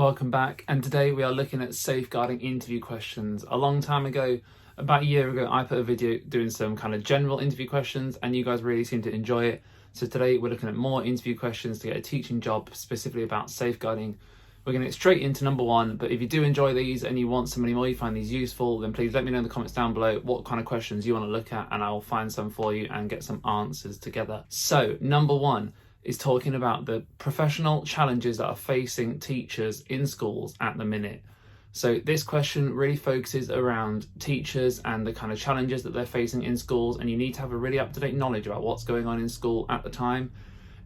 Welcome back, and today we are looking at safeguarding interview questions. A long time ago, about a year ago, I put a video doing some kind of general interview questions and you guys really seem to enjoy it. So today we're looking at more interview questions to get a teaching job specifically about safeguarding. We're going to get straight into number one, but if you do enjoy these and you want so many more, you find these useful, then please let me know in the comments down below what kind of questions you want to look at and I'll find some for you and get some answers together. So number one is talking about the professional challenges that are facing teachers in schools at the minute. So this question really focuses around teachers and the kind of challenges that they're facing in schools, and you need to have a really up-to-date knowledge about what's going on in school at the time.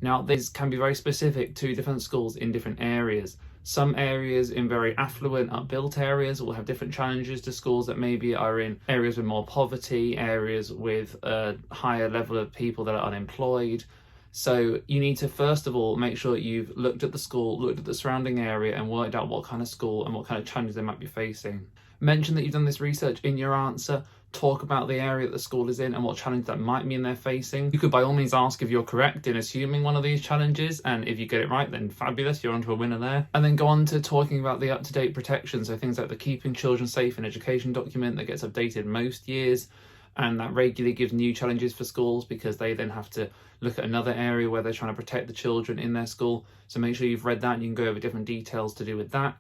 Now, this can be very specific to different schools in different areas. Some areas in very affluent, upbuilt areas will have different challenges to schools that maybe are in areas with more poverty, areas with a higher level of people that are unemployed. So you need to first of all make sure you've looked at the school, looked at the surrounding area and worked out what kind of school and what kind of challenges they might be facing. Mention that you've done this research in your answer. Talk about the area that the school is in and what challenge that might mean they're facing. You could by all means ask if you're correct in assuming one of these challenges, and if you get it right, then fabulous, you're onto a winner there. And then go on to talking about the up-to-date protection, so things like the Keeping Children Safe in Education document that gets updated most years, and that regularly gives new challenges for schools because they then have to look at another area where they're trying to protect the children in their school. So make sure you've read that and you can go over different details to do with that.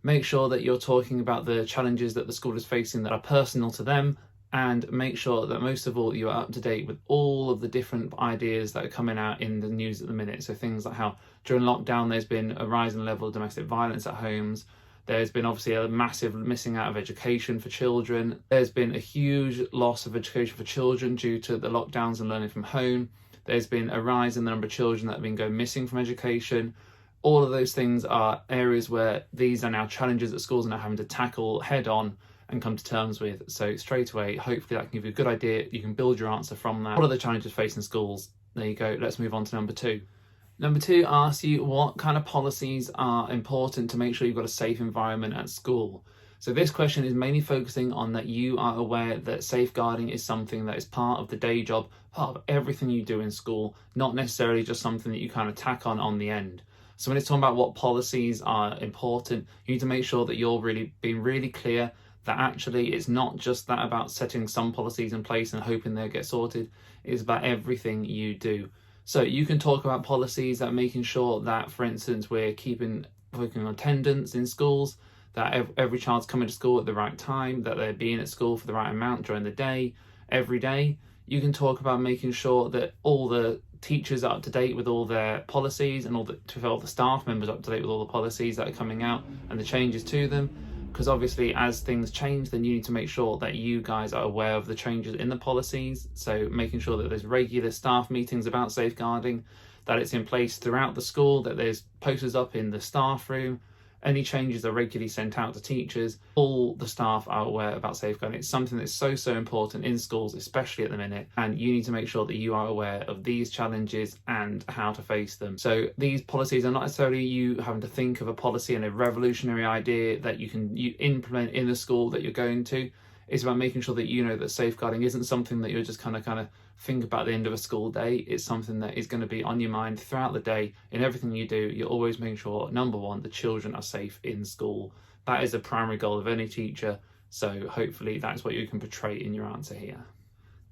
Make sure that you're talking about the challenges that the school is facing that are personal to them, and make sure that most of all you are up to date with all of the different ideas that are coming out in the news at the minute. So things like how during lockdown there's been a rising level of domestic violence at homes. There's been obviously a massive missing out of education for children. There's been a huge loss of education for children due to the lockdowns and learning from home. There's been a rise in the number of children that have been going missing from education. All of those things are areas where these are now challenges that schools are now having to tackle head on and come to terms with. So straight away, hopefully that can give you a good idea. You can build your answer from that. What are the challenges facing schools? There you go. Let's move on to number two. Number two asks you what kind of policies are important to make sure you've got a safe environment at school. So this question is mainly focusing on that you are aware that safeguarding is something that is part of the day job, part of everything you do in school, not necessarily just something that you kind of tack on the end. So when it's talking about what policies are important, you need to make sure that you're really being really clear that actually it's not just that about setting some policies in place and hoping they'll get sorted. It's about everything you do. So you can talk about policies that are making sure that, for instance, we're working on attendance in schools, that every child's coming to school at the right time, that they're being at school for the right amount during the day, every day. You can talk about making sure that all the teachers are up to date with all their policies and all the staff members up to date with all the policies that are coming out and the changes to them. Because obviously as things change, then you need to make sure that you guys are aware of the changes in the policies. So making sure that there's regular staff meetings about safeguarding, that it's in place throughout the school, that there's posters up in the staff room, any changes are regularly sent out to teachers. All the staff are aware about safeguarding. It's something that's so important in schools, especially at the minute, and you need to make sure that you are aware of these challenges and how to face them. So these policies are not necessarily you having to think of a policy and a revolutionary idea that you implement in the school that you're going to. It's about making sure that you know that safeguarding isn't something that you're just kind of think about at the end of a school day. It's something that is going to be on your mind throughout the day. In everything you do, you're always making sure, number one, the children are safe in school. That is the primary goal of any teacher. So hopefully that's what you can portray in your answer here.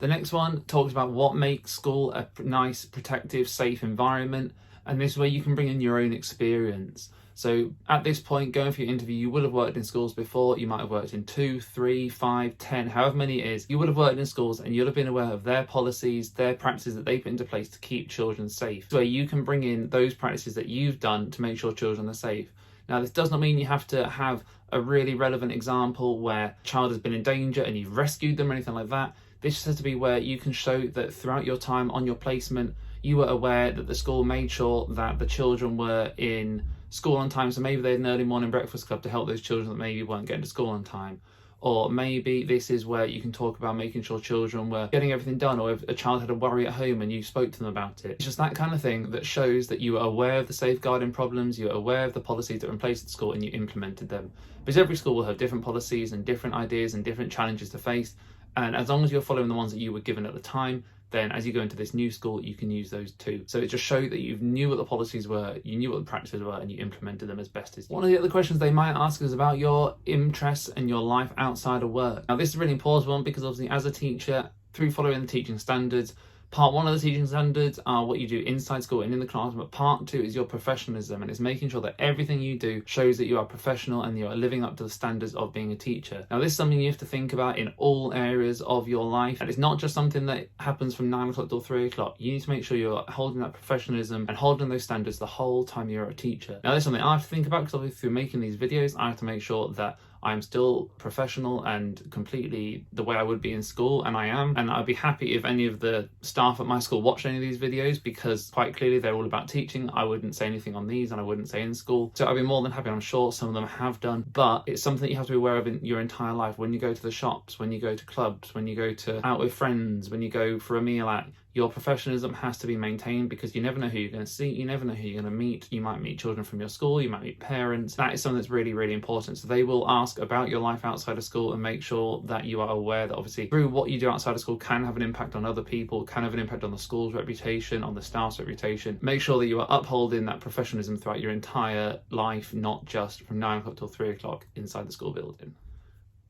The next one talks about what makes school a nice, protective, safe environment. And this is where you can bring in your own experience. So at this point, going for your interview, you will have worked in schools before. You might have worked in 2, 3, 5, 10, however many it is. You would have worked in schools and you'll have been aware of their policies, their practices that they put into place to keep children safe. So you can bring in those practices that you've done to make sure children are safe. Now, this does not mean you have to have a really relevant example where a child has been in danger and you've rescued them or anything like that. This just has to be where you can show that throughout your time on your placement, you were aware that the school made sure that the children were in school on time. So maybe they had an early morning breakfast club to help those children that maybe weren't getting to school on time. Or maybe this is where you can talk about making sure children were getting everything done, or if a child had a worry at home and you spoke to them about it. It's just that kind of thing that shows that you are aware of the safeguarding problems, you're aware of the policies that are in place at school and you implemented them. Because every school will have different policies and different ideas and different challenges to face. And as long as you're following the ones that you were given at the time, then as you go into this new school, you can use those too. So it just showed that you knew what the policies were, you knew what the practices were, and you implemented them as best as you. One of the other questions they might ask is about your interests and your life outside of work. Now, this is a really important one because obviously as a teacher, through following the teaching standards, part one of the teaching standards are what you do inside school and in the classroom, but part two is your professionalism, and it's making sure that everything you do shows that you are professional and you are living up to the standards of being a teacher. Now, this is something you have to think about in all areas of your life, and it's not just something that happens from 9 o'clock till 3 o'clock. You need to make sure you're holding that professionalism and holding those standards the whole time you're a teacher. Now, this is something I have to think about because obviously through making these videos, I have to make sure that I'm still professional and completely the way I would be in school, and I am. And I'd be happy if any of the staff at my school watch any of these videos, because quite clearly they're all about teaching. I wouldn't say anything on these, and I wouldn't say in school. So I'd be more than happy. I'm sure some of them have done, but it's something that you have to be aware of in your entire life. When you go to the shops, when you go to clubs, when you go to out with friends, when you go for a meal out, your professionalism has to be maintained, because you never know who you're going to see, you never know who you're going to meet. You might meet children from your school, you might meet parents. That is something that's really, really important. So they will ask about your life outside of school and make sure that you are aware that obviously through what you do outside of school can have an impact on other people, can have an impact on the school's reputation, on the staff's reputation. Make sure that you are upholding that professionalism throughout your entire life, not just from 9 o'clock till 3 o'clock inside the school building.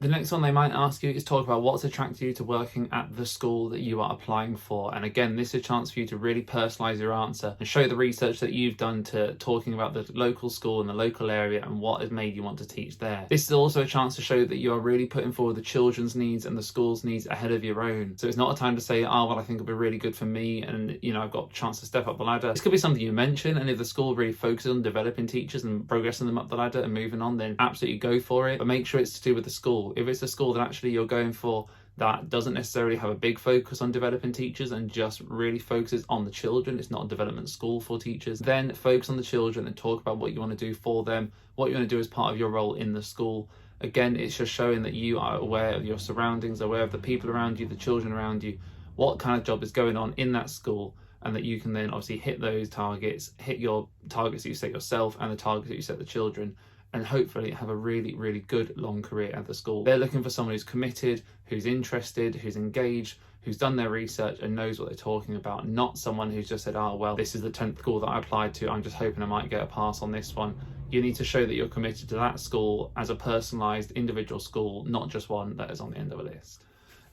The next one they might ask you is talk about what's attracted you to working at the school that you are applying for. And again, this is a chance for you to really personalise your answer and show the research that you've done to talking about the local school and the local area and what has made you want to teach there. This is also a chance to show that you are really putting forward the children's needs and the school's needs ahead of your own. So it's not a time to say, oh, well, I think it'll be really good for me and, you know, I've got a chance to step up the ladder. This could be something you mention, and if the school really focuses on developing teachers and progressing them up the ladder and moving on, then absolutely go for it. But make sure it's to do with the school. If it's a school that actually you're going for that doesn't necessarily have a big focus on developing teachers and just really focuses on the children, it's not a development school for teachers, then focus on the children and talk about what you want to do for them, what you want to do as part of your role in the school. Again, it's just showing that you are aware of your surroundings, aware of the people around you, the children around you, what kind of job is going on in that school, and that you can then obviously hit those targets, hit your targets that you set yourself and the targets that you set the children, and hopefully have a really, really good long career at the school. They're looking for someone who's committed, who's interested, who's engaged, who's done their research and knows what they're talking about, not someone who's just said, oh, well, this is the 10th school that I applied to, I'm just hoping I might get a pass on this one. You need to show that you're committed to that school as a personalised individual school, not just one that is on the end of a list.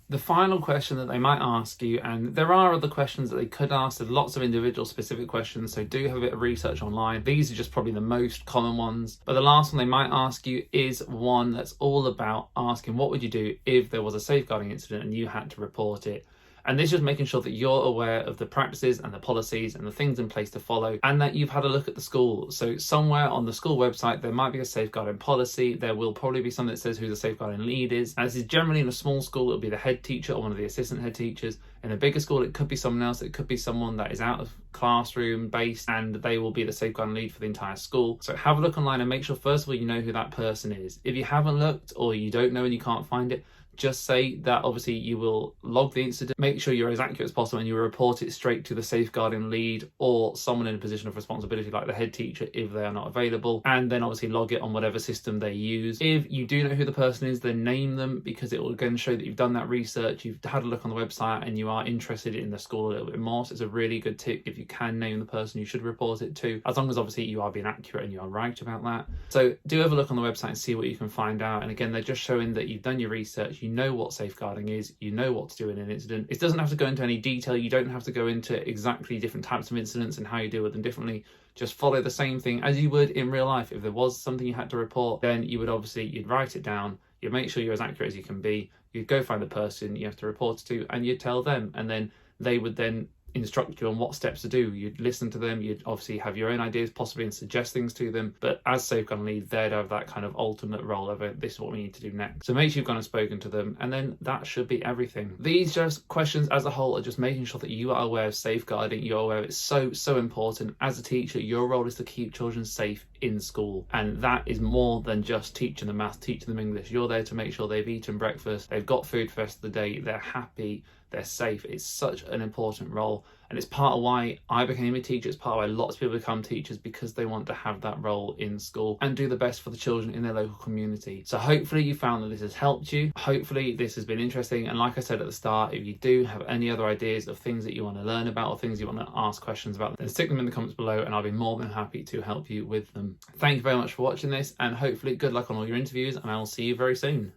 The final question that they might ask you, and there are other questions that they could ask, there's lots of individual specific questions, so do have a bit of research online. These are just probably the most common ones. But the last one they might ask you is one that's all about asking, what would you do if there was a safeguarding incident and you had to report it? And this is making sure that you're aware of the practices and the policies and the things in place to follow, and that you've had a look at the school. So somewhere on the school website, there might be a safeguarding policy. There will probably be something that says who the safeguarding lead is. As is generally in a small school, it'll be the head teacher or one of the assistant head teachers. In a bigger school, it could be someone else. It could be someone that is out of classroom based, and they will be the safeguarding lead for the entire school. So have a look online and make sure, first of all, you know who that person is. If you haven't looked or you don't know and you can't find it, just say that obviously you will log the incident, make sure you're as accurate as possible, and you report it straight to the safeguarding lead or someone in a position of responsibility like the head teacher if they are not available, and then obviously log it on whatever system they use. If you do know who the person is, then name them, because it will again show that you've done that research, you've had a look on the website and you are interested in the school a little bit more. So it's a really good tip. If you can name the person you should report it to, as long as obviously you are being accurate and you are right about that. So do have a look on the website and see what you can find out. And again, they're just showing that you've done your research, you know what safeguarding is, you know what to do in an incident. It doesn't have to go into any detail, you don't have to go into exactly different types of incidents and how you deal with them differently. Just follow the same thing as you would in real life. If there was something you had to report, then you would obviously, you'd write it down, you'd make sure you're as accurate as you can be, you'd go find the person you have to report to and you'd tell them, and then they would then instruct you on what steps to do. You'd listen to them, you'd obviously have your own ideas possibly and suggest things to them, but as safeguarding lead, they'd have that kind of ultimate role of it. This is what we need to do next. So make sure you've gone and spoken to them, and then that should be everything. These just questions as a whole are just making sure that you are aware of safeguarding, you're aware of it's so important. As a teacher, your role is to keep children safe in school, and that is more than just teaching them math, teaching them English. You're there to make sure they've eaten breakfast, they've got food for the rest of the day, they're happy, they're safe. It's such an important role, And it's part of why I became a teacher. It's part of why lots of people become teachers, because they want to have that role in school and do the best for the children in their local community. So hopefully you found that this has helped you. Hopefully this has been interesting. And like I said at the start, if you do have any other ideas of things that you want to learn about or things you want to ask questions about, then stick them in the comments below and I'll be more than happy to help you with them. Thank you very much for watching this, and hopefully good luck on all your interviews, and I will see you very soon.